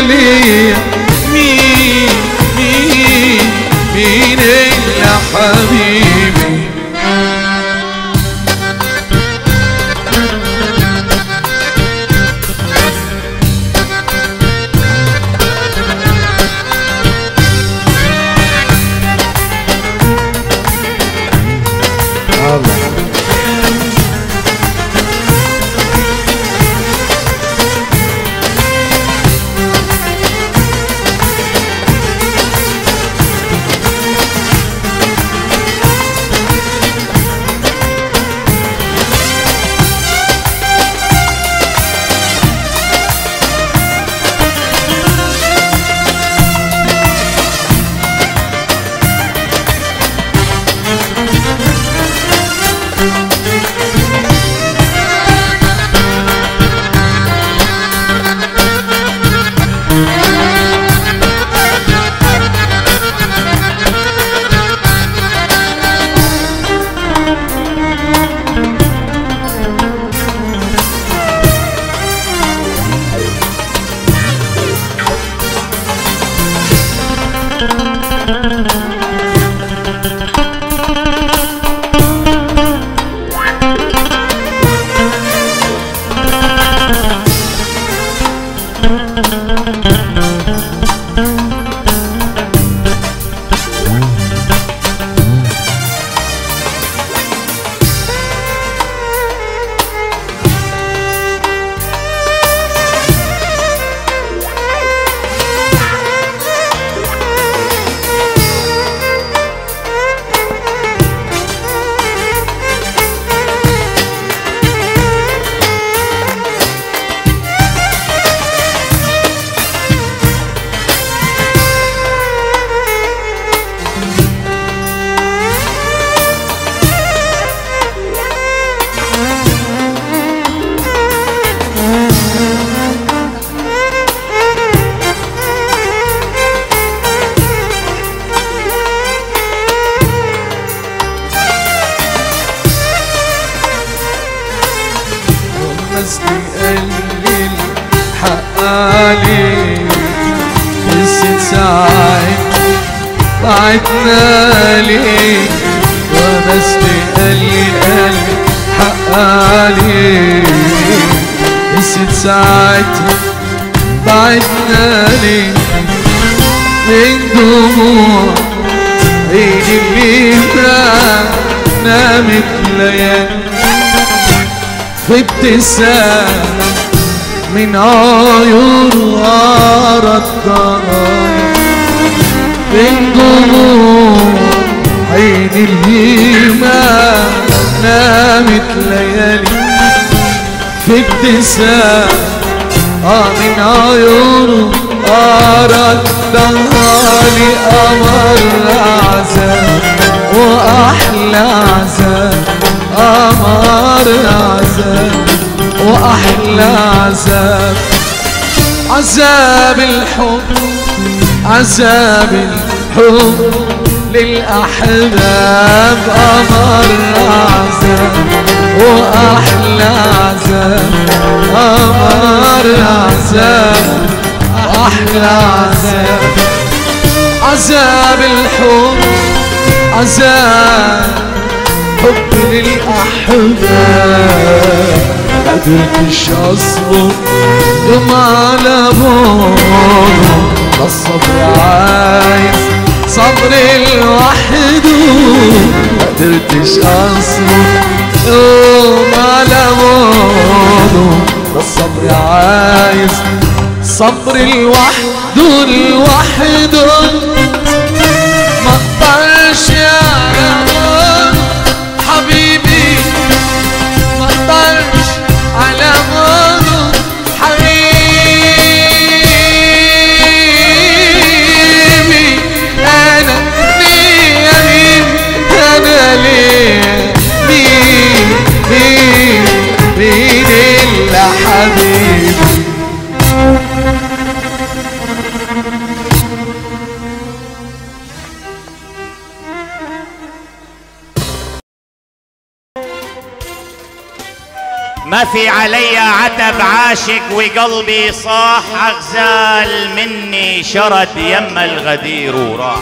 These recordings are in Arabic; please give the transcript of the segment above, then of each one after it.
ليا مين مين مين إلا حبيبي. بعتنا ليك وبس تقلل حق عليك. نسيت ساعتها بعتنا ليك من دموع عيني اللي نامت ليالي في ابتسامة من عيونها ردها من دموع عيني اللي ما نامت ليالي في ابتسامة من عيونه ردها لي قمر عذاب وأحلى عذاب قمر عذاب وأحلى عذاب عذاب الحب عذاب الحب للأحباب قمر عذاب وأحلى عذاب قمر عذاب أحلى عذاب عذاب الحب عذاب حب للأحباب قدرتش أصبر يوم على بعده الصبر عايز صبر لوحده قدرتش أصبر يوم على بعده الصبر عايز صبر لوحده لوحده مقدرش على بعده حبيبي مقدرش على بعده حبيبي أنا ليا مين أنا ليا مين مين مين إلا حبيبي شافي علي عتب عاشق وقلبي صاح أغزال مني شرد يم الغدير وراح.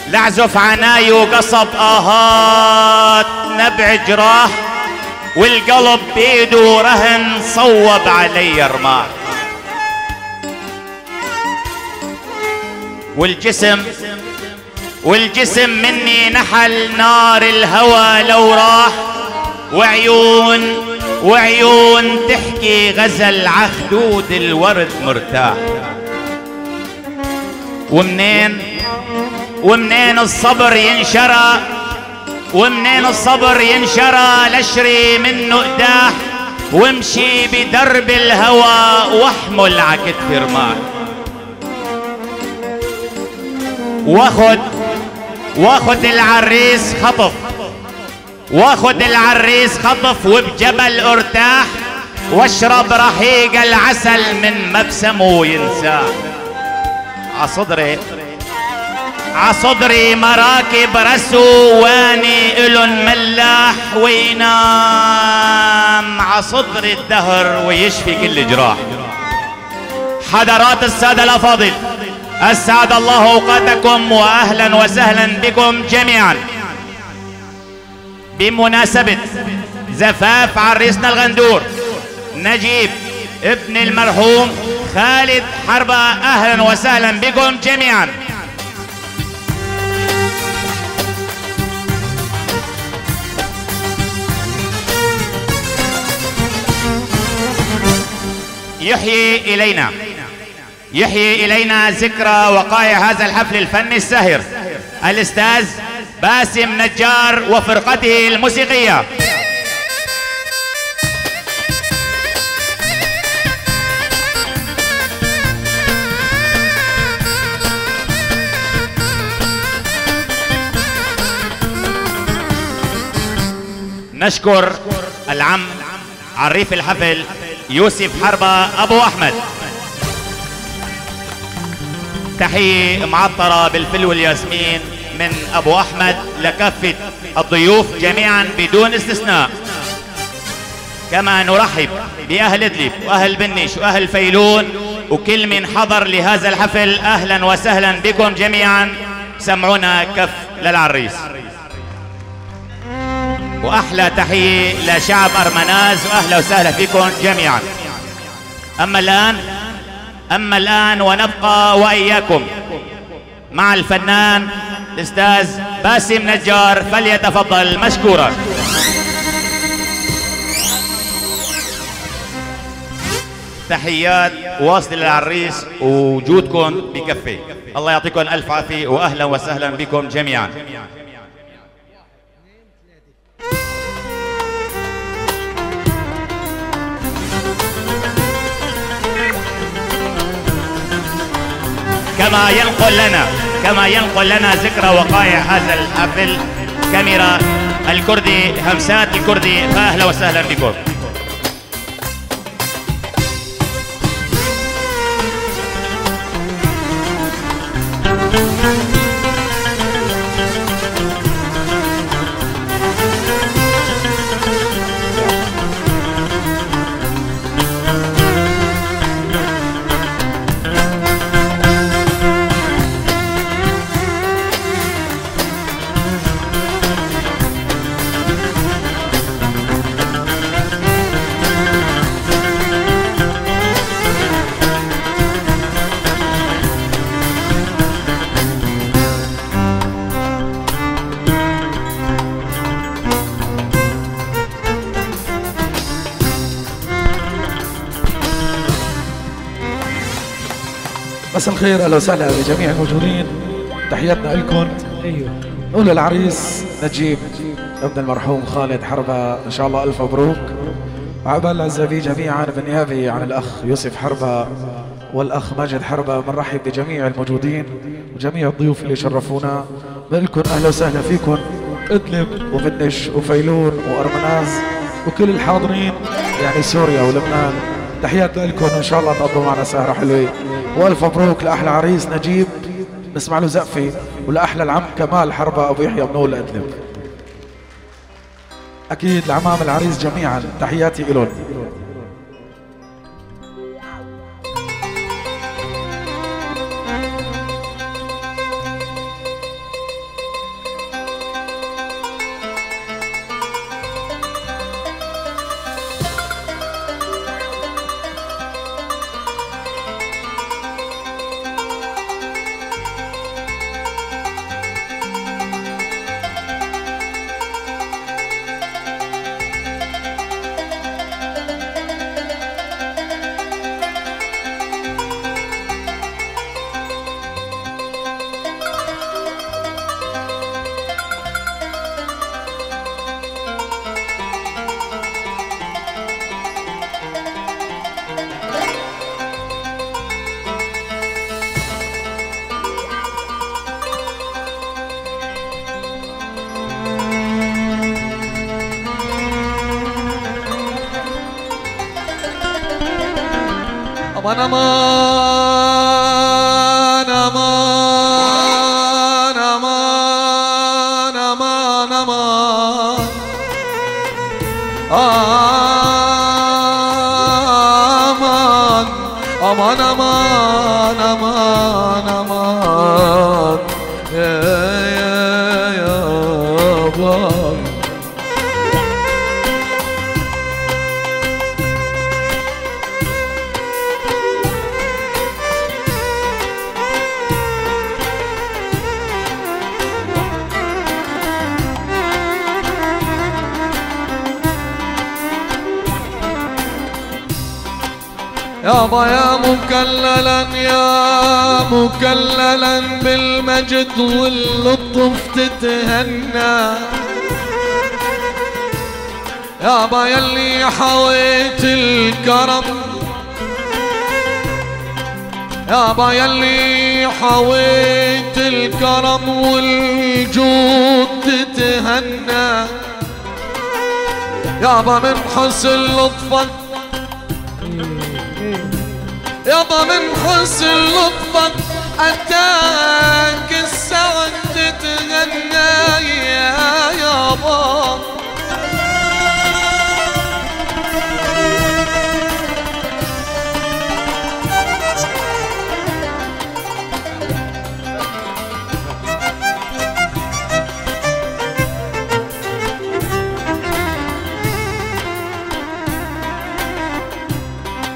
لعزف عناي وقصب آهات نبع جراح، والقلب بيده رهن صوب علي رماح. والجسم مني نحل نار الهوى لو راح، وعيون تحكي غزل عخدود الورد مرتاح. ومنين الصبر ينشرى لشري منه قداح، وامشي بدرب الهوى واحمل عكتف رماح. واخد العريس خطف وبجبل ارتاح، واشرب رحيق العسل من مبسمه ينساه. عصدري مراكب رسو واني إلن ملاح، وينام عصدر الدهر ويشفي كل جراح. حضرات السادة الأفاضل، أسعد الله أوقاتكم وأهلا وسهلا بكم جميعا بمناسبة زفاف عريسنا الغندور نجيب ابن المرحوم خالد حربة. أهلا وسهلا بكم جميعا. يحيي إلينا ذكرى وقائع هذا الحفل الفني الساهر الأستاذ باسم نجار وفرقته الموسيقية. نشكر العم عريف الحفل يوسف حربة أبو أحمد. تحية معطرة بالفل والياسمين من أبو أحمد لكافة الضيوف جميعا بدون استثناء. كما نرحب بأهل إدلب وأهل بنش وأهل فيلون وكل من حضر لهذا الحفل. أهلا وسهلا بكم جميعا. سمعونا كف للعريس. وأحلى تحية لشعب أرمناز وأهلا وسهلا فيكم جميعا. أما الآن ونبقى وإياكم مع الفنان الأستاذ باسم نجار، فليتفضل مشكورا. تحيات واصلة للعريس ووجودكم بكفي. الله يعطيكم ألف عافية وأهلا وسهلا بكم جميعا. كما ينقل لنا ذكرى وقائع هذا الحفل كاميرا الكردي همسات الكردي، فأهلا وسهلا بكم. مساء الخير، اهلا وسهلا بجميع الموجودين. تحياتنا لكم. نقول للعريس نجيب ابن المرحوم خالد حربة ان شاء الله الف مبروك. وعقبال العزابي جميعا بالنيابه عن الاخ يوسف حربة والاخ ماجد حربة بنرحب بجميع الموجودين وجميع الضيوف اللي شرفونا. بقول لكم اهلا وسهلا فيكم ادلب وبنش وفيلون وارمناز وكل الحاضرين، يعني سوريا ولبنان. تحياتنا لكم، ان شاء الله تقضوا معنا سهره حلوه. والف مبروك لاحلى عريس نجيب. نسمع له زقفه. ولأحلى العم كمال حربة أبو يحيى بنول أدلب. أكيد لعمام العريس جميعا تحياتي إلون. أمان أمان أمان أمان أمان أمان أمان أمان أمان أمان يا باي. يابا يا مكللا بالمجد واللطف تتهنى، يابا يلي حويت الكرم، يابا يلي حويت الكرم والجود تتهنى، يابا من حسن لطفك، يابا من حسن لطفك أتاك السعد تتغنى يا يابا.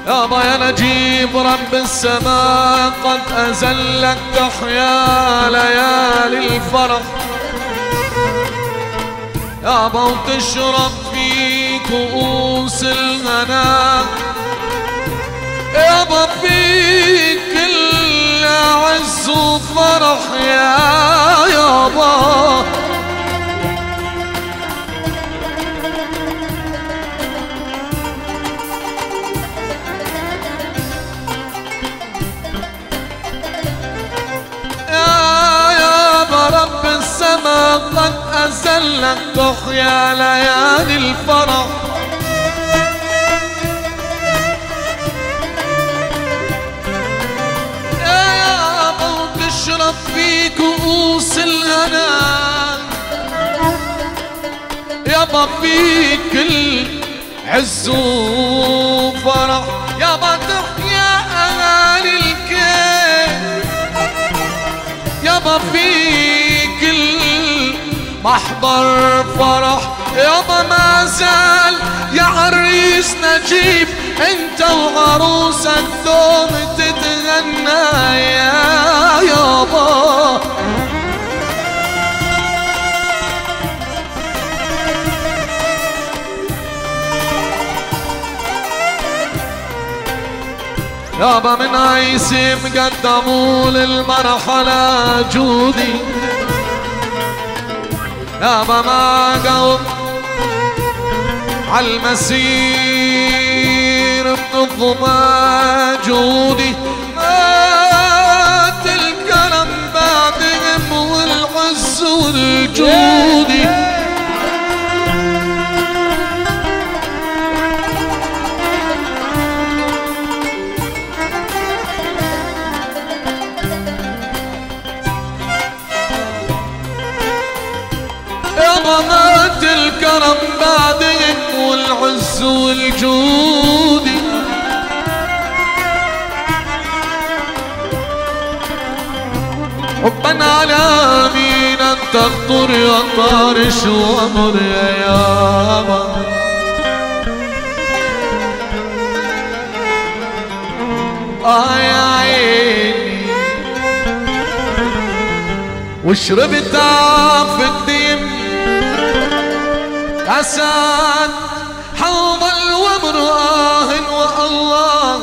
يابا يا نجيب رب السماء قد أزلك تحيا ليالي الفرح، يابا وتشرب في كؤوس الغناء، يابا في كل عز وفرح يا يابا. قد أزلك تحيا ليالي الفرح، يا يابا وتشرب في كؤوس الهنا، يابا في كل عز وفرح، يابا تحيا أغاني الكيف، يابا في كل محضر فرح، يابا ما زال يا عريس نجيب انت وعروسك دوم تتغنى يا يابا. يابا من عيسيم قدموا للمرحلة جودي، يابا ما قوم عالمسير بنظم جودي، مات الكرم بعدهم والعز والجودي. علامات الكرم بعدهم والعز والجود. حبا على مين ان تخطر يا طارش وامر يا يابا. يا عيني وشربت عف الدم أساد حوض الومر والله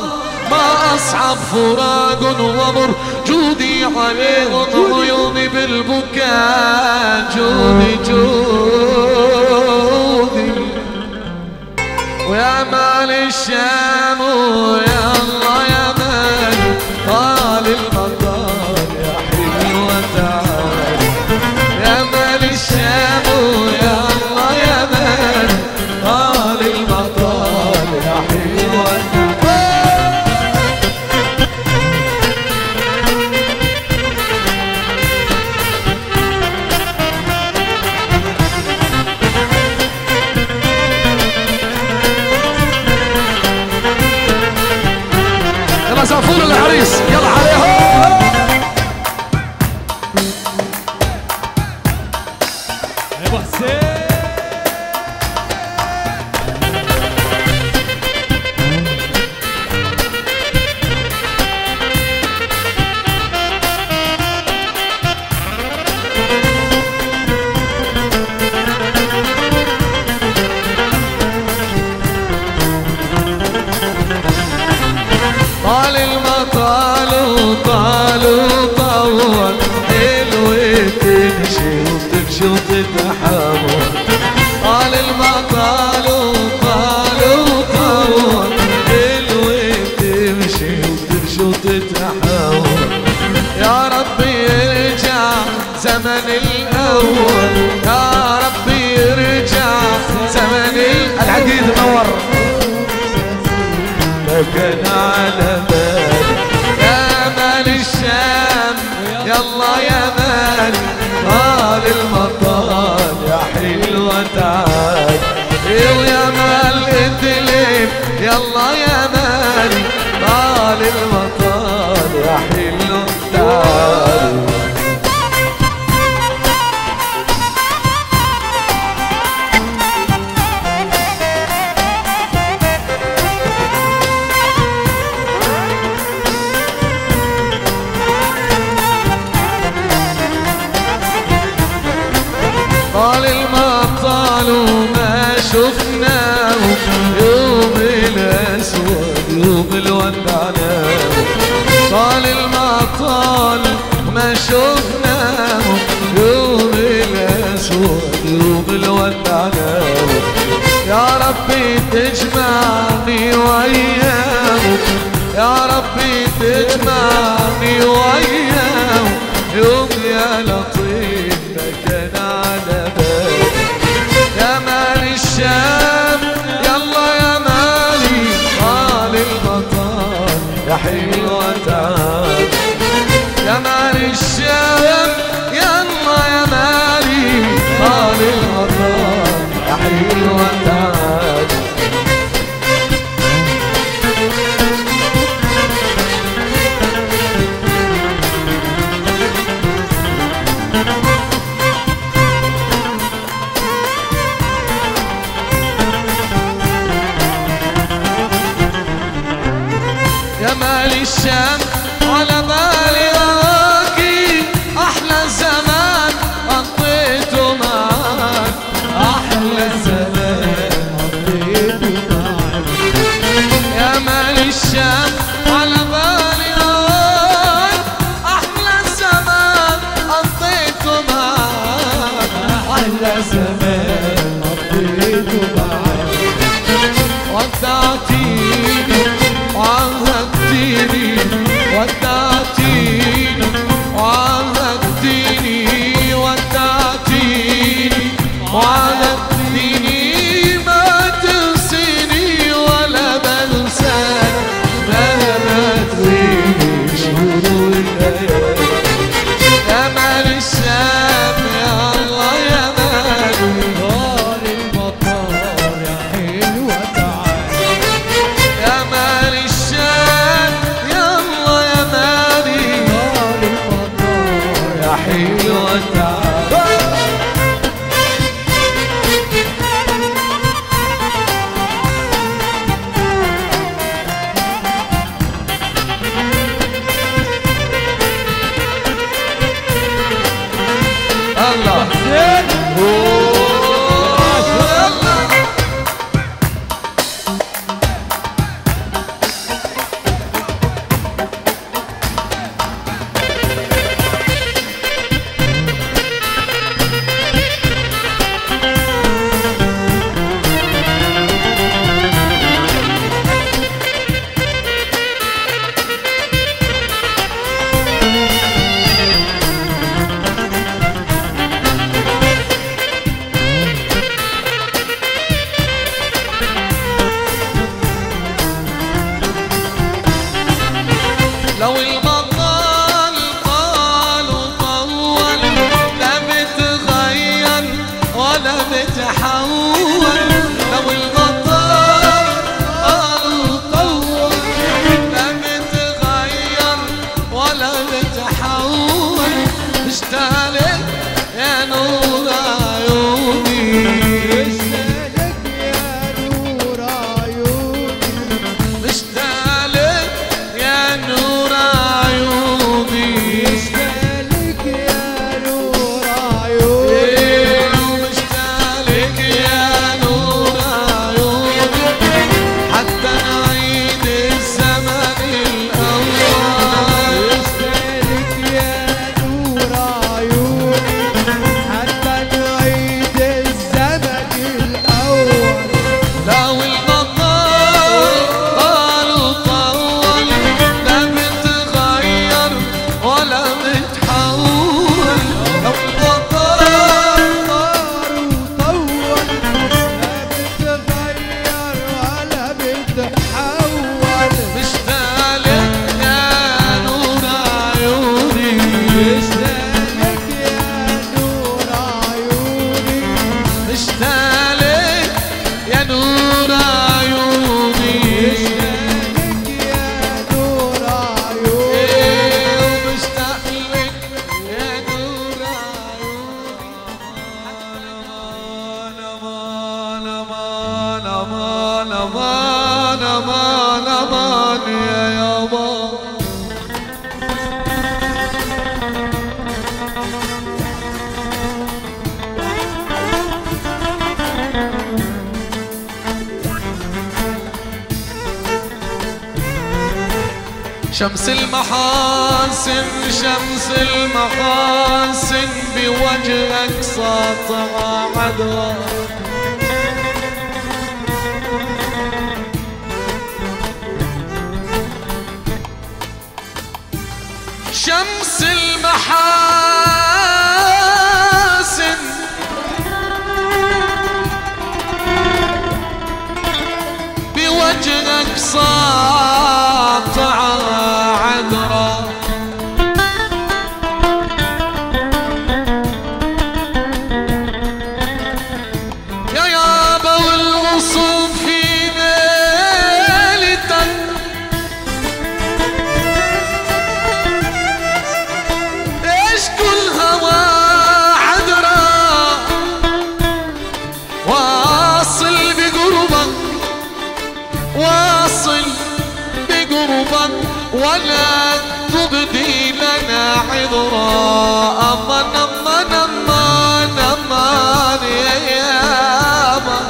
ما أصعب فراق ومر جودي عليهم عيوني بالبكاء جودي جودي ويا مال الشام ويا الله يا مال طال المطار يا حلوة تعال يا مال الشام ويا الله يا مال طال المطار يا حلوة زفور العريس يلا عليهم. ابو حسين طال المطال وطال وطول حلوة تمشي وتمشي وتتحول. طال المطال وطال وطول حلوة تمشي وتمشي وتتحول. يا ربي يرجع زمن الأول يا ربي يرجع زمن العديد منور كان على بالي يا مال الشام يلا يا مالي طال المطال يا حلوة تعال ويا مال ادلب يلا يا مالي طال المطال يا حلوة تعال. طال المطال وما شفناه يوم الأسود يوم الودعناه. طال المطال وما شفناه يوم الأسود يوم الودعناه. يا ربي تجمعني وياه يا ربي تجمعني وياه يوم يا لطيف كان على بالي يا مال الشام يلا يا مالي طال المطار يا حلوة تعال يا مال الشام يلا يا مالي طال المطار يا حلوة تعال. يا مال الشام على بالي أراكي أحلى زمان قضيته معاك أحلى زمان قضيته معاك. يا مال الشام على بالي أراك أحلى زمان قضيته معاك أحلى زمان قضيته معاك. ودعتيني وعهدتيني ودعتيني وعهدتيني ودعتيني وعهدتيني ما تنسيني ولا بنساك مهما تغيبي شهور الليالي. يا مال الشام يا الله يا مالي بتحول لو المطر قالوا طول لا بتغير ولا بتحول مشتاق يا نور عيوني مشتاق يا نور عيوني مشتاق يا نور عيوني مشتاق يا نور عيوني مشتاق يا نور عيوني حتى نعيد الزمن الأول مشتاق يا نور عيوني حتى نعيد الزمن الأول لو المطر قالوا طول لا بتغير ولا بتحول لو المطر طار وطول لا بتغير ولا بتحول مشتاق يا نور عيوني مشتاق يا نور عيوني مشتاق يا نور عيوني مشتاق يا نور عيوني ومشتاق لك يا نور عيوني يا يابا شمس المحاسن شمس المحاسن بوجهك ساطعة عدوى شمس المحاسن بوجهك ساطعة عذرا يا يابا والوصوف في ليلتك ايش كل هوى عذرا واصل بقربك واصل بقربك ولا تبدي لنا عذرا أمان أمان أمان أمان يا يابا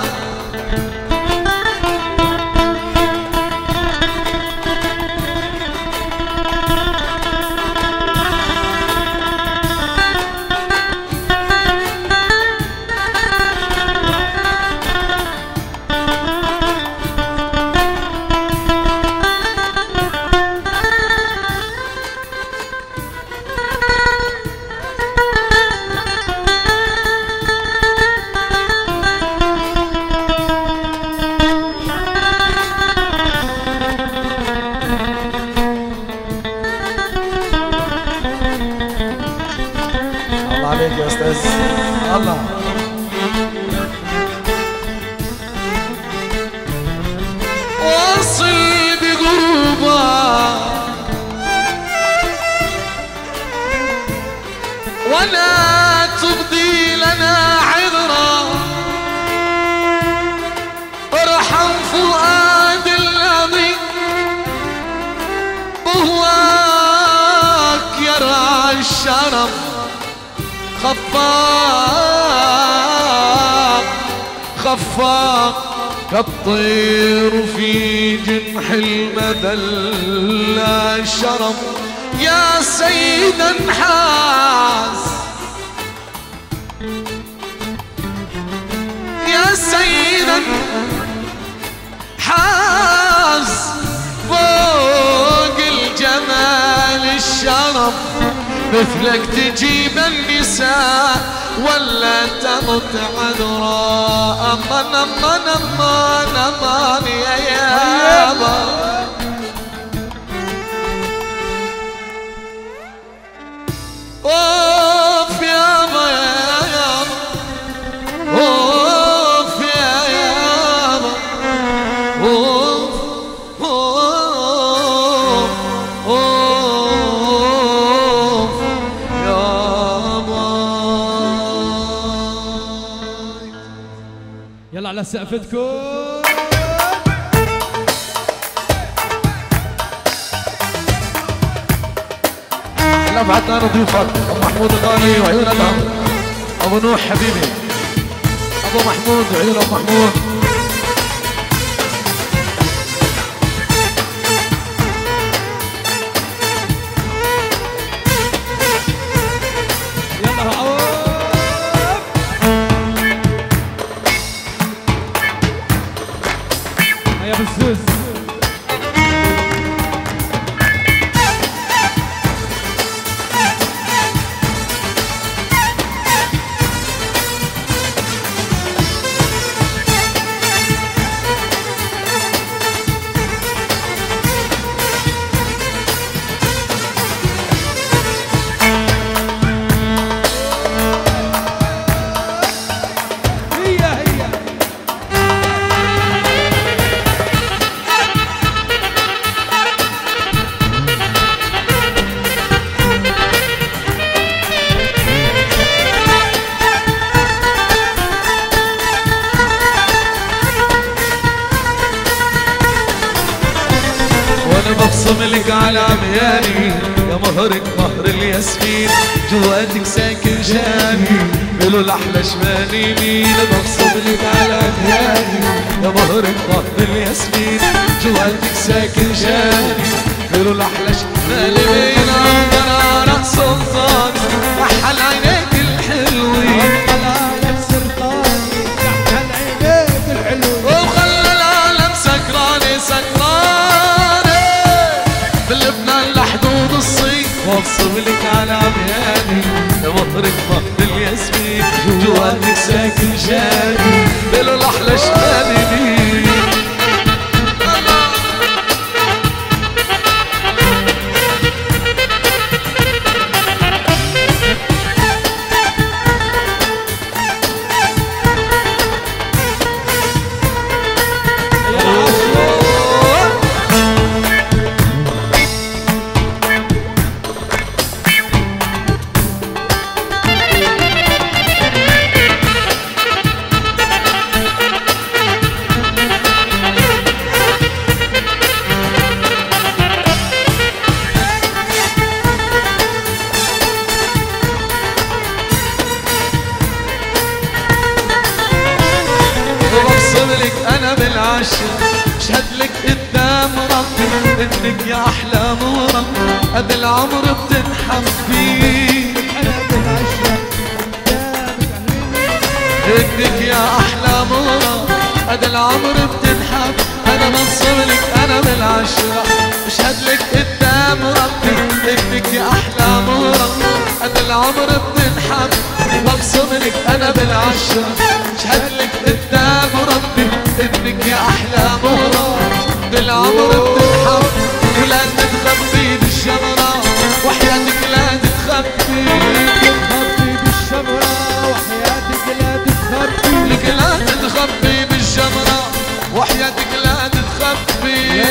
الله عليك يا استاذ الله. واصل بقربك ولا تبدي لنا عذرا ارحم فؤاد الذي بهواك يرعى الشرف خفاق خفاق كالطير في جنح المدلة الشرف يا سيد انحاس يا سيد انحاس فوق الجمال الشرف مثلك تجيب النساء ولا تمت عذرا أمان أمان أمان أمان يا يابا أوف يابا يا يابا يلا على سقفتكم. لا بعدنا ضيوفك ابو محمود الغالي وعيون الهم، ابو نوح حبيبي، ابو محمود وعيون ابو محمود. يلا عوف. هيا بالزوز. ببصم لك على عمياني يا مهرك مهر الياسمين، جواتك ساكن جاني قولوا الاحلى شمالي مين. ببصم لك على عمياني يا مهرك مهر الياسمين، جواتك ساكن جاني قولوا الاحلى شمالي مين. انا سلطان احل عينيك الحلوين، طلعت سرطاني تحت عينيك الحلوين، وخلى العالم سكراني بلبنان لحدود الصين. وابصم لك على عمياني يا مهرك مهر الياسمين، جواتك ساكن جاني قولوا الاحلى شمالي مين. انا بالعشق اشهد لك قدام ربي انك يا احلى مرة قد العمر بتنحب فيه. انا بالعشق قدامك انك يا احلى مرة قد العمر بتنحب. انا ببصم لك انا بالعشق اشهد لك قدام ربي انك يا احلى مرة قد العمر بتنحب. ببصم لك انا بالعشق اشهد لك قدام ربي انك يا احلى مرة بالعمر بتنحب. ولا تتخبي بالشمرة وحياتك لا تتخبي، تخبي بالشمرة وحياتك لا تتخبي، لك لا تتخبي بالشمرة وحياتك لا تتخبي،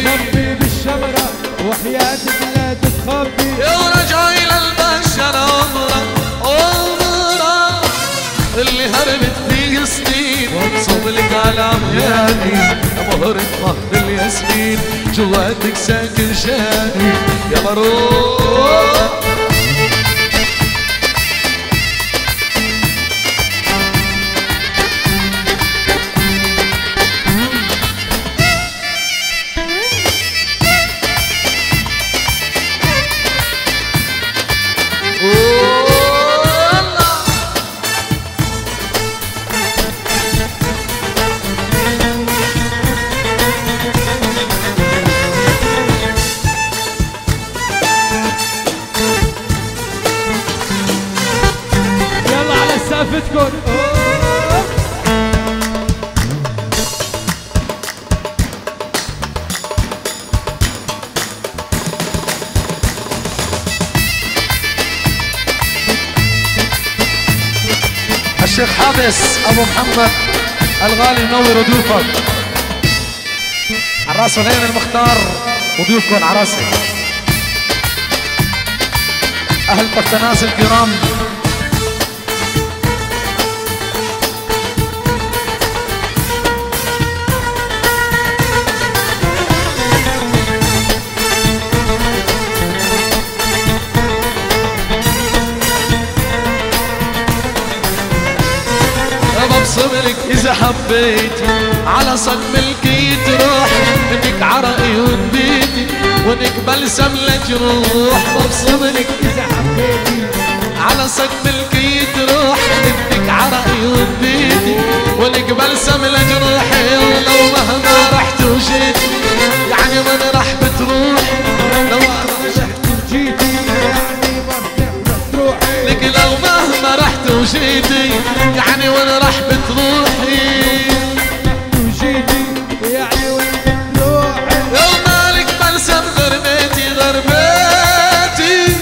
تخبي بالشمرة وحياتك لا تتخبي. يا رجعي للبشرة عمرة عمرة اللي هربت فيه سنين. وابصم لك على عمياني يا مهرك مهر الياسمين، جواتك ساكن جاني يا مروح. يلا على سقفتكم. الشيخ حابس ابو محمد الغالي نور ضيوفك عراس غير المختار وضيوفكم عراسي، اهل بطناس الكرام، ببصملك إذا حبيتي على صدم الكيت روح إنك عرقي ودبيتي وإنك بلسم لجروح ببصملك إذا حبيتي على صدم الكيت روح إنك عرقي ودبيتي وإنك بلسم لجروحي ولو مهما رحت وجيتي يعني من راح بتروح لو رحت وجيتي يعني برجع بتروحي لك لو مهما رحت وجيتي يعني وين راح بتروحي وجيتي يعني وين بتروحي لو مالك بلسم غربتي غربتي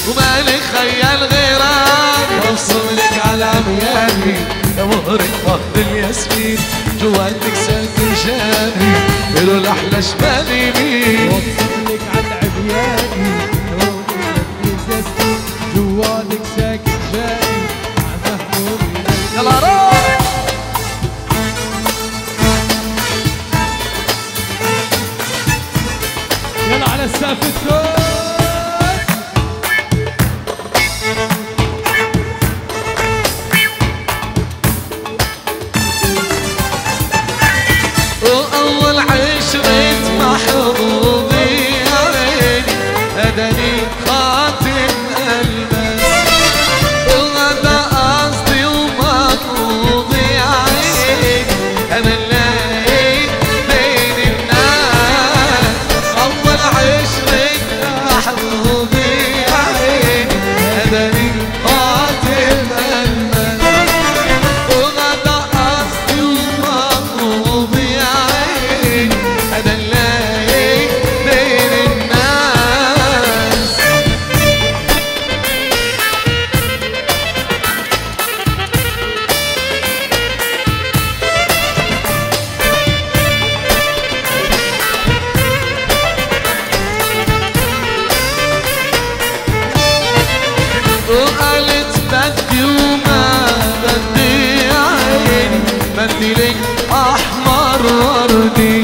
ومالك خيال غيرك بوصلك على عمياني يا مهرك فضل الياسمين جواتك ساكن جاني قالوا الأحلى شمال يمين وصلك على عمياني جوالك ساكن جاني مع مهمومي يلا روح يلا على السقف وأول عشرة محظوظي يا عيني هداني خاتم ألماس وهذا قصدي ومطلوبي يا عيني أنا اللي بين الناس أول عشرة محظوظي يا عيني هداني خاتم ألماس وهذا قصدي ومطلوبي يا عيني أنا اللي بين الناس وقالت بدي وما بدي يا عيني بدي لك أحمر وردي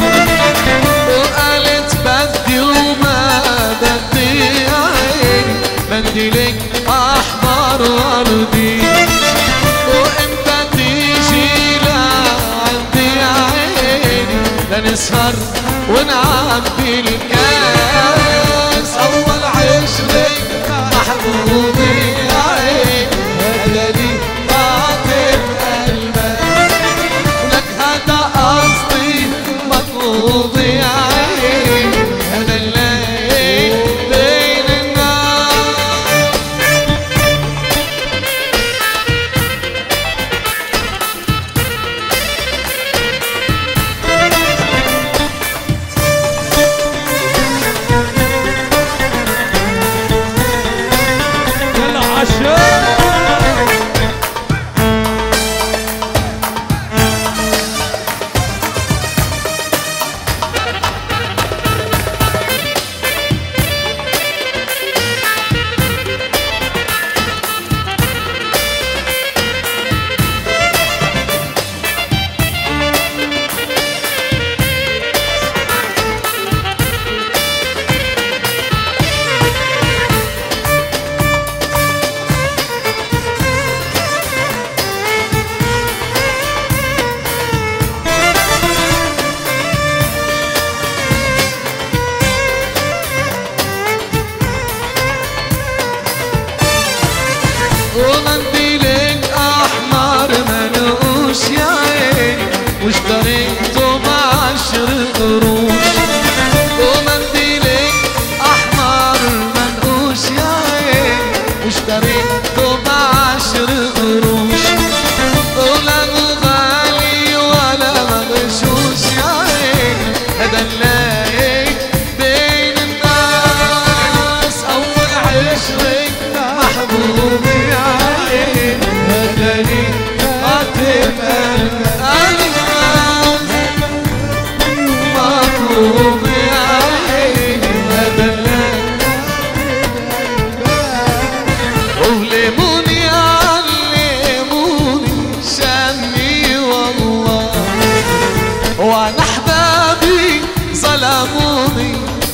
وقالت بدي وما بدي يا عيني بدي لك أحمر وردي وإمتى تيجي لعندي يا عيني لنسهر ونعبي الكاس أول عشرة محبوبي يا عيني هداني خاتم ألماس ولك هذا قصدي مطلوبي يا عيني أنا اللي بين الناس يلا عشان ومنديلك أحمر منقوش يا عيني واشتريته ب10 قروش ومنديلك أحمر منقوش يا عيني واشتريته ب10 قروش ولا غالي ولا مغشوش يا عيني هذا اللايق بين الناس أول عشرة محبوبي يا عيني هداني خاتم ألماس محبوبي يا عيني هداني وليموني علموني شمي والله وانا احبابي ظلموني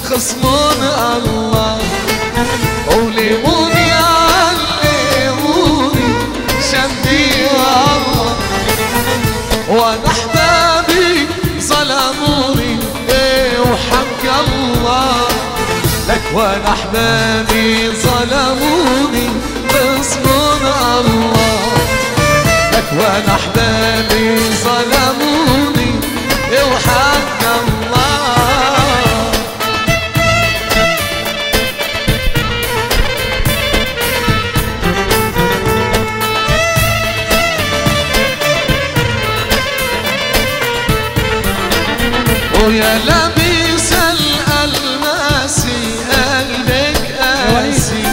خصمون الله وليموني علموني شمي والله وانا احبابي ظلموني ايه وحق الله لك، وانا احبابي ظلموني غصب الله لك، وانا احبابي ظلموني ايه وحق الله. ويا لبيس الألماسي قلبك قاسي،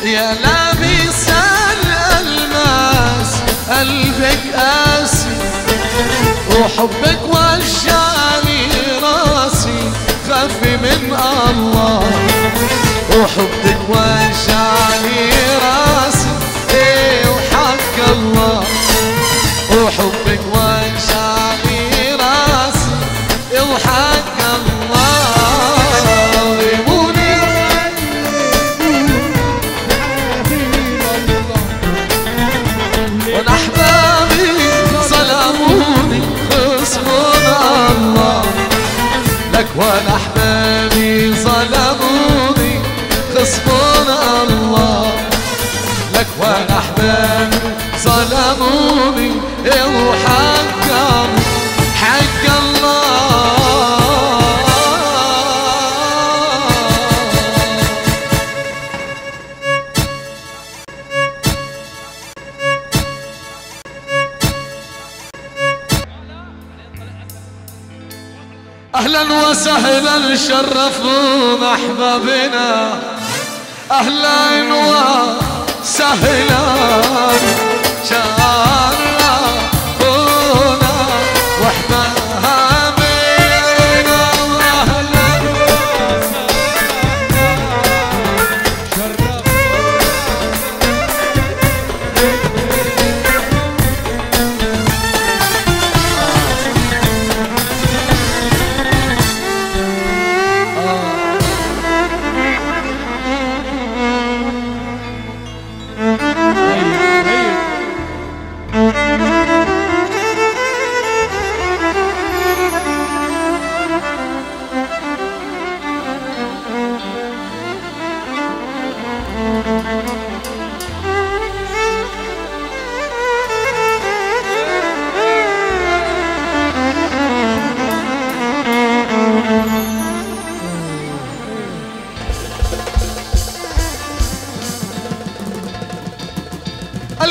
يا لبيس الألماس قلبك قاسي، وحبك وجعني راسي خفي من الله، وحبك وجعني راسي ايه وحق الله، وحبك وجعني وحق الله. ريموني وانا احبابي ظلموني غصب الله لك، وانا احبابي ظلموني غصب الله لك، وانا احبابي ظلموني وحق الله حق الله. اهلا وسهلا شرفونا احبابنا، اهلا وسهلا شرفونا واحبابنا، واهلا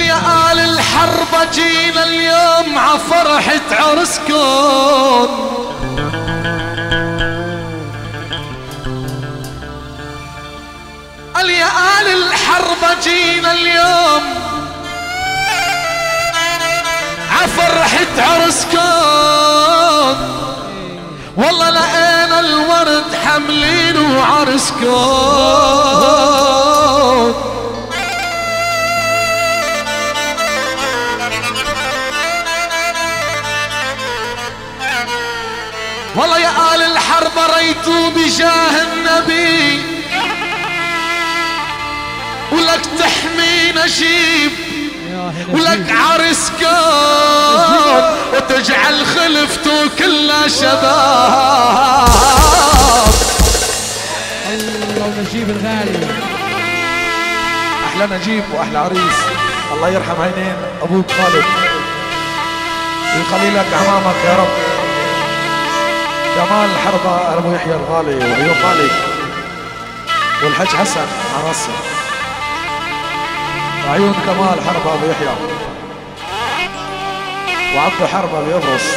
يا آل الحرب جينا اليوم عفرحة عرسكم، قال يا آل الحرب جينا اليوم عفرحة عرسكم، والله لقينا الورد حملين وعرسكم، والله يا آل الحرب ريتوا بجاه النبي، ولك تحمي نجيب ولك عرسكم، وتجعل خلفته كلها شباب. الله نجيب الغالي، احلى نجيب واحلى عريس، الله يرحم عينين ابوك خالد ويخلي لك امامك يا رب. جمال حربة ابو يحيى الغالي وايوب مالك والحج حسن عراسي، وعيون كمال حربة ابو يحيى وعبده حربة بيبرص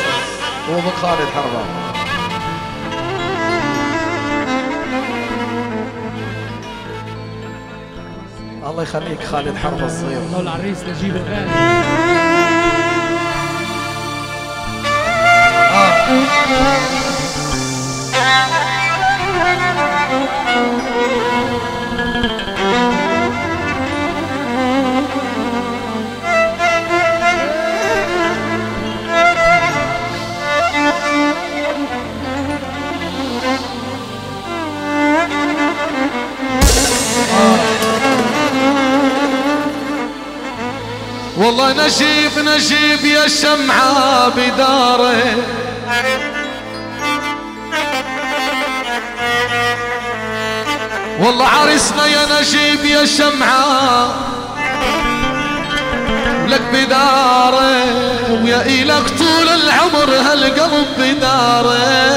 هو من خالد حربة. الله يخليك خالد حربة الصغير. الله العريس نجيب الغالي. والله نجيب يا شمعة بداره والله عرسنا يا نجيب يا شمعة ولك بداره ويا إلك طول العمر هالقلب بداره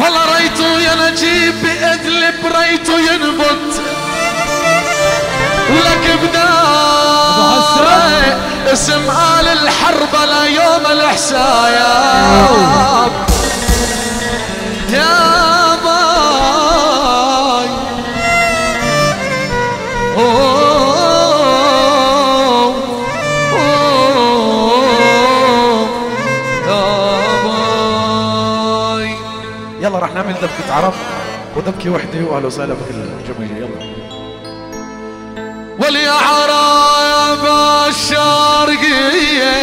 والله ريتو يا نجيب بإدلب ريتو ينبت ولك بدار اسم آل الحرب ليوم الحساب يا باي يلا راح نعمل دبكة عرب ودبكة وحدة واهلا وسهلا بكل الجميع. يلا وليا عرب الشرقية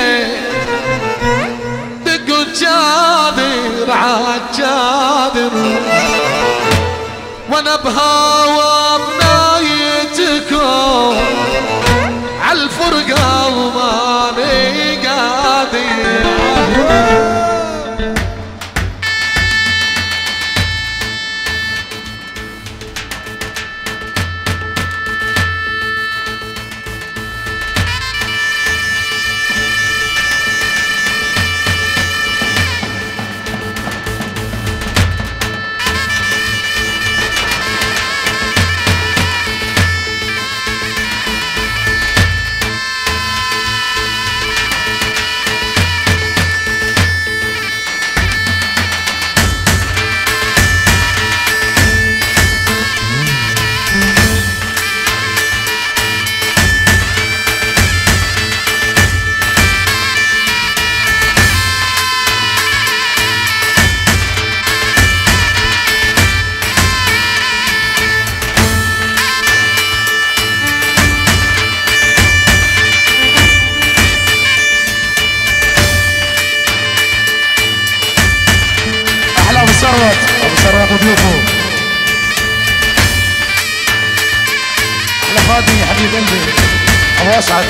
دقوا الجادر عالجادر وانا بهوى بنايتكم عالفرقة وماني قادر. أبو ثروت وضيوفه أحلى فادي حبيب قلبي أبو أسعد.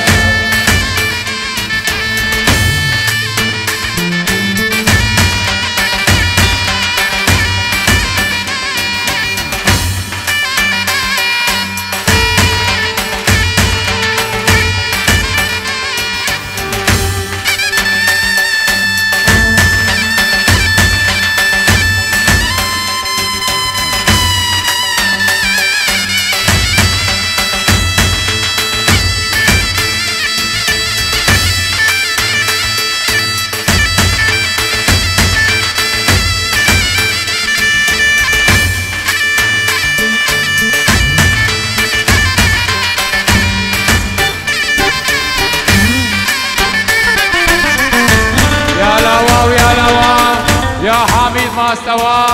يا حميد ما استوى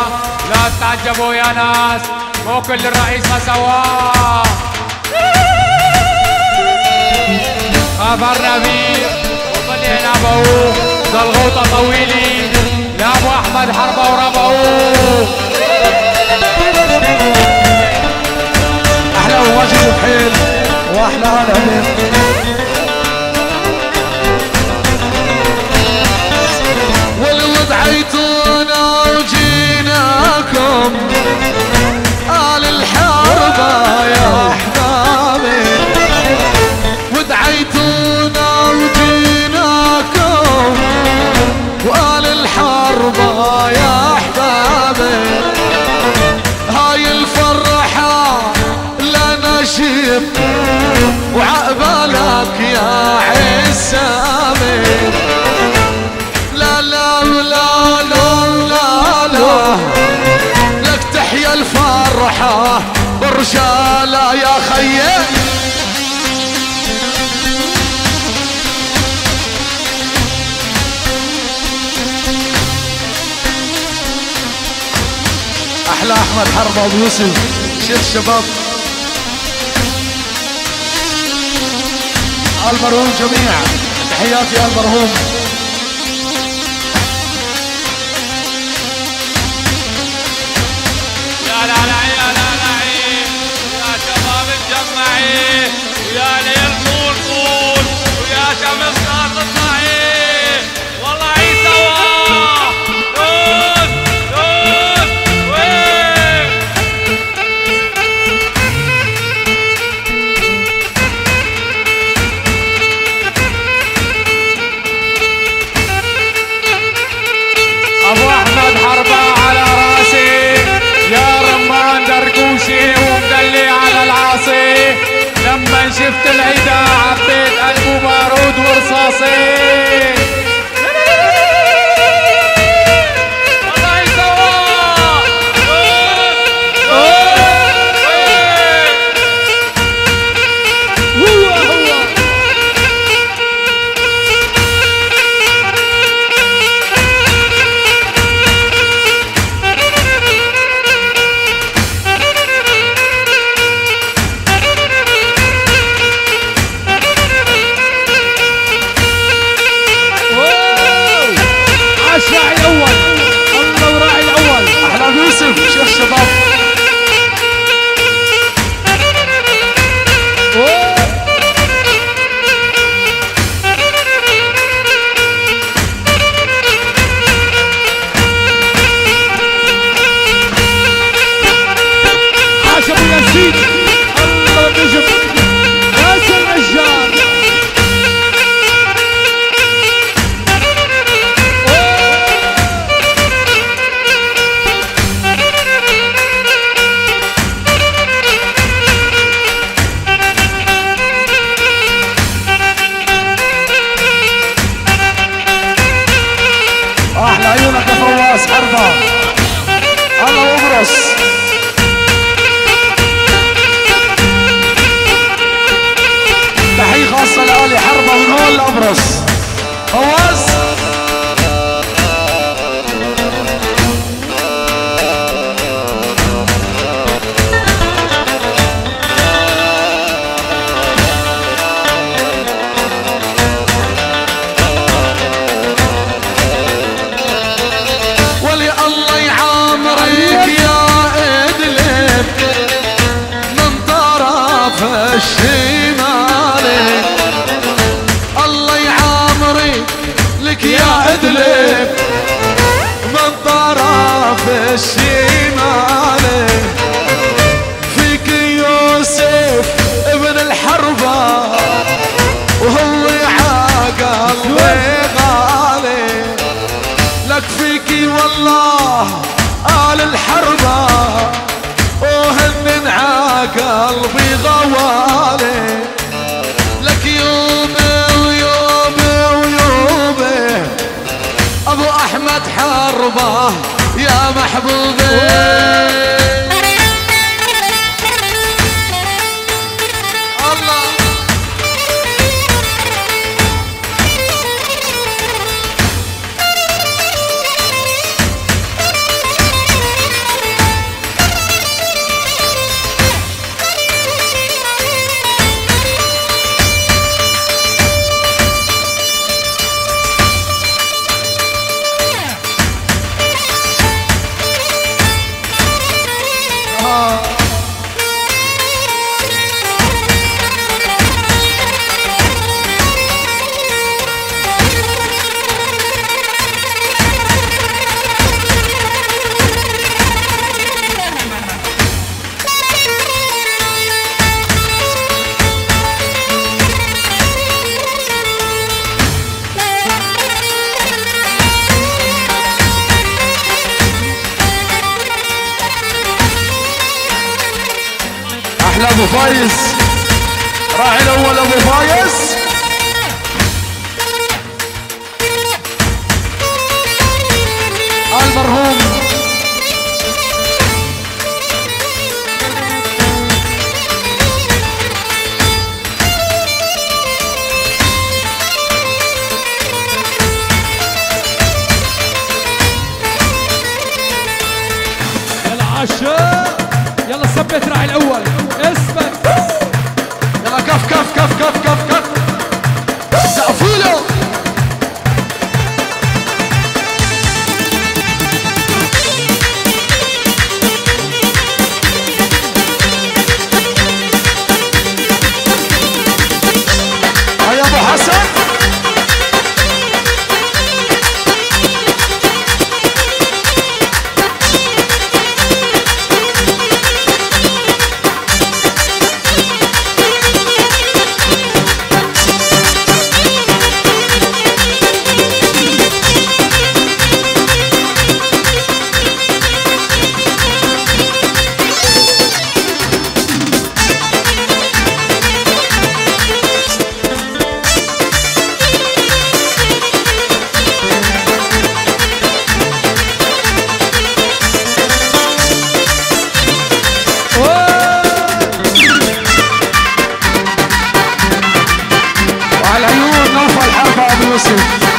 لا تعجبوا يا ناس مو كل الرئيس ما سواه. خبرنا بيه وطلعنا بوه ظل غوطة طويلي لابو احمد حربه وربوه. احلى وواجد بحيل واحلى هلا ودعيتونا وجيناكم آل الحربة يا أحبابي ودعيتونا وجيناكم وآل الحربة يا أحبابي هاي الفرحة لنا شيب وعقبالك يا عسامي. لا لا لا لا لا لا لك تحيا الفرحة برجالة يا خيي. أحلى أحمد حربة أبو يوسف شيخ شباب المرهوم جميع تحياتي المرهوم. يا شباب اتجمعي ويا ليل طول طول ويا شمس لا تطلعي والله عيسى دوس وين ابو احمد حربة على راسي يا رمان دركوشي ومدلي على العاصي لما شفت العدا عبيت قلبه بارود ورصاصي والله يسوى هو الراعي الاول الله وراعي الاول احلى يوسف شيخ الشباب. عاش ابو ياسين الله النجم ياسر النجار احلى عيونك يا فواز حربة. الله وابرص. تحية خاصة لآلي حربة من هون لأبرص. فواز الشمالي الله يعامري لك يا ادلب من طرف الشمالي فيك يوسف ابن الحربة وهو عقلبي غالي لك فيكي والله آل الحربة وهن عقلبي غوالي لك يومي ويومي ويومي ابو احمد حربة يا محبوبي. احلى ابو فايز راعي الاول ابو فايز. المرهوم يلا عشاء يلا ثبت راعي الاول اسمك يلا كف كف كف كف كف كف سقفوا له. يا ابو حسن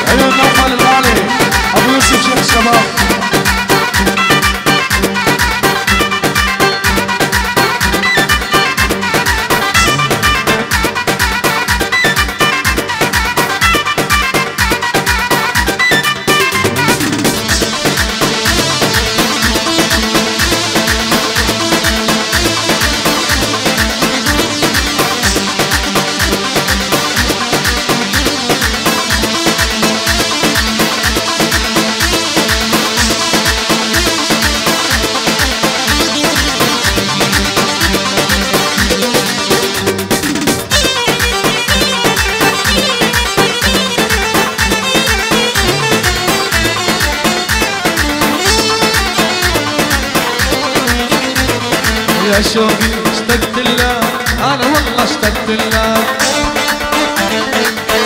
عيون نوفل الغالي ابو يوسف شيخ الشباب. يا شوقي اشتقت له انا والله اشتقت له.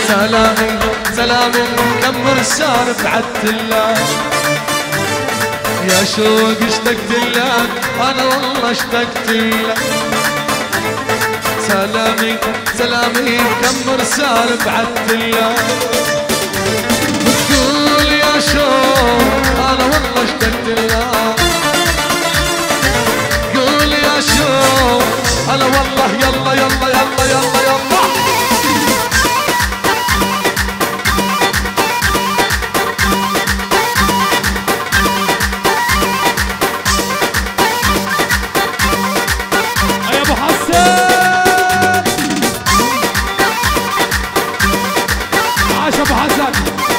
سلامي سلامي كم رسالة بعت له. يا شوقي اشتقت لك انا والله اشتقت لك. سلامي سلامي كم رسالة بعت له. بتقول يا شوق انا والله اشتقت لك. شوف انا والله يلا يلا يلا يلا يلا. يا ابو حسن عاش ابو حسن.